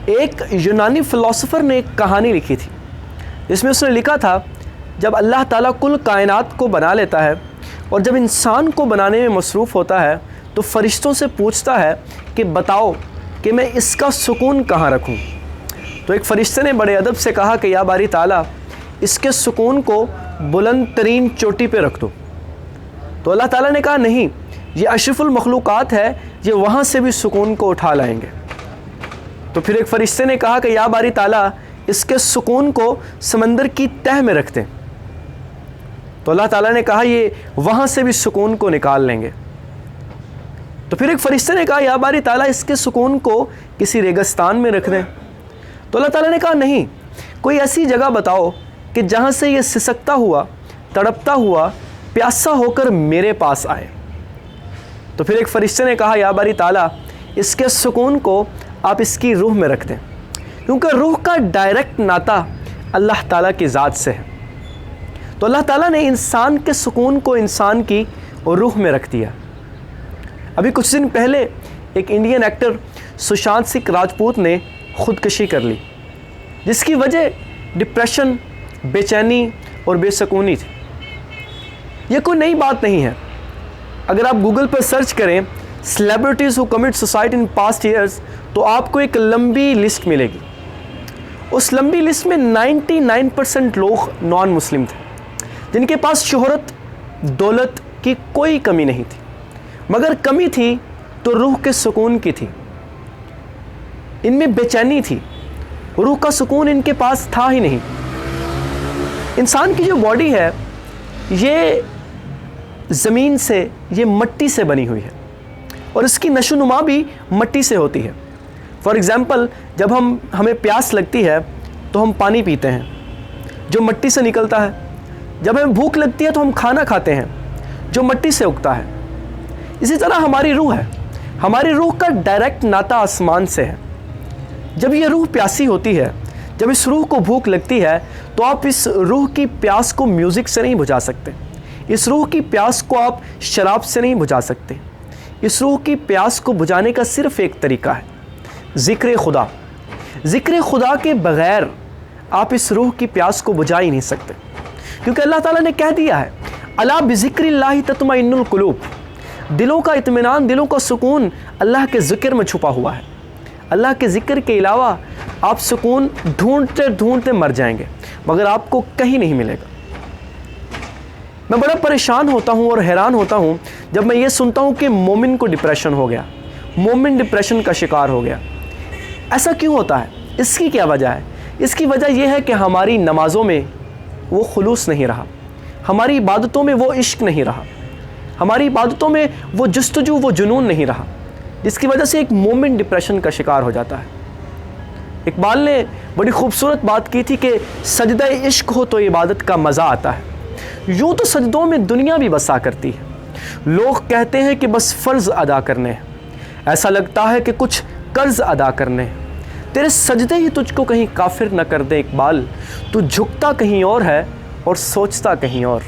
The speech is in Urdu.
ایک یونانی فلسفر نے ایک کہانی لکھی تھی جس میں اس نے لکھا تھا جب اللہ تعالیٰ کل کائنات کو بنا لیتا ہے اور جب انسان کو بنانے میں مصروف ہوتا ہے تو فرشتوں سے پوچھتا ہے کہ بتاؤ کہ میں اس کا سکون کہاں رکھوں۔ تو ایک فرشتے نے بڑے ادب سے کہا کہ یا باری تعالیٰ اس کے سکون کو بلند ترین چوٹی پہ رکھ دو۔ تو اللہ تعالیٰ نے کہا نہیں، یہ اشرف المخلوقات ہے، یہ وہاں سے بھی سکون کو اٹھا لائیں گے۔ تو پھر ایک فرشتے نے کہا کہ یا باری تعالیٰ اس کے سکون کو سمندر کی تہ میں رکھ دیں۔ تو اللہ تعالیٰ نے کہا یہ وہاں سے بھی سکون کو نکال لیں گے۔ تو پھر ایک فرشتے نے کہا یا باری تعالیٰ اس کے سکون کو کسی ریگستان میں رکھ دیں۔ تو اللہ تعالیٰ نے کہا نہیں، کوئی ایسی جگہ بتاؤ کہ جہاں سے یہ سسکتا ہوا، تڑپتا ہوا، پیاسا ہو کر میرے پاس آئے۔ تو پھر ایک فرشتے نے کہا یا باری تعالیٰ اس کے سکون کو آپ اس کی روح میں رکھ دیں، کیونکہ روح کا ڈائریکٹ ناطہ اللہ تعالیٰ کی ذات سے ہے۔ تو اللہ تعالیٰ نے انسان کے سکون کو انسان کی روح میں رکھ دیا۔ ابھی کچھ دن پہلے ایک انڈین ایکٹر سشانت سنگھ راجپوت نے خودکشی کر لی، جس کی وجہ ڈپریشن، بے چینی اور بے سکونی تھی۔ یہ کوئی نئی بات نہیں ہے۔ اگر آپ گوگل پر سرچ کریں celebrities who commit suicide in past years تو آپ کو ایک لمبی لسٹ ملے گی۔ اس لمبی لسٹ میں 99% لوگ نان مسلم تھے، جن کے پاس شہرت، دولت کی کوئی کمی نہیں تھی، مگر کمی تھی تو روح کے سکون کی تھی۔ ان میں بے چینی تھی، روح کا سکون ان کے پاس تھا ہی نہیں۔ انسان کی جو باڈی ہے یہ زمین سے، یہ مٹی سے بنی ہوئی ہے، اور اس کی نشو و نما بھی مٹی سے ہوتی ہے۔ فار ایگزامپل جب ہمیں پیاس لگتی ہے تو ہم پانی پیتے ہیں جو مٹی سے نکلتا ہے، جب ہمیں بھوک لگتی ہے تو ہم کھانا کھاتے ہیں جو مٹی سے اگتا ہے۔ اسی طرح ہماری روح ہے، ہماری روح کا ڈائریکٹ ناطہ آسمان سے ہے۔ جب یہ روح پیاسی ہوتی ہے، جب اس روح کو بھوک لگتی ہے تو آپ اس روح کی پیاس کو میوزک سے نہیں بجھا سکتے، اس روح کی پیاس کو آپ شراب سے نہیں بجھا سکتے۔ اس روح کی پیاس کو بجھانے کا صرف ایک طریقہ ہے، ذکر خدا۔ ذکر خدا کے بغیر آپ اس روح کی پیاس کو بجھا ہی نہیں سکتے، کیونکہ اللہ تعالیٰ نے کہہ دیا ہے الا بذکر اللہ تطمئن القلوب، دلوں کا اطمینان، دلوں کا سکون اللہ کے ذکر میں چھپا ہوا ہے۔ اللہ کے ذکر کے علاوہ آپ سکون ڈھونڈتے ڈھونڈتے مر جائیں گے، مگر آپ کو کہیں نہیں ملے گا۔ میں بڑا پریشان ہوتا ہوں اور حیران ہوتا ہوں جب میں یہ سنتا ہوں کہ مومن کو ڈپریشن ہو گیا، مومن ڈپریشن کا شکار ہو گیا۔ ایسا کیوں ہوتا ہے؟ اس کی کیا وجہ ہے؟ اس کی وجہ یہ ہے کہ ہماری نمازوں میں وہ خلوص نہیں رہا، ہماری عبادتوں میں وہ عشق نہیں رہا، ہماری عبادتوں میں وہ جستجو، وہ جنون نہیں رہا، جس کی وجہ سے ایک مومن ڈپریشن کا شکار ہو جاتا ہے۔ اقبال نے بڑی خوبصورت بات کی تھی کہ سجدہ عشق ہو تو عبادت کا مزہ آتا ہے۔ یوں تو سجدوں میں دنیا بھی بسا کرتی ہے، لوگ کہتے ہیں کہ بس فرض ادا کرنے ہیں، ایسا لگتا ہے کہ کچھ قرض ادا کرنے ہیں۔ تیرے سجدے ہی تجھ کو کہیں کافر نہ کر دے اقبال، تو جھکتا کہیں اور ہے اور سوچتا کہیں اور۔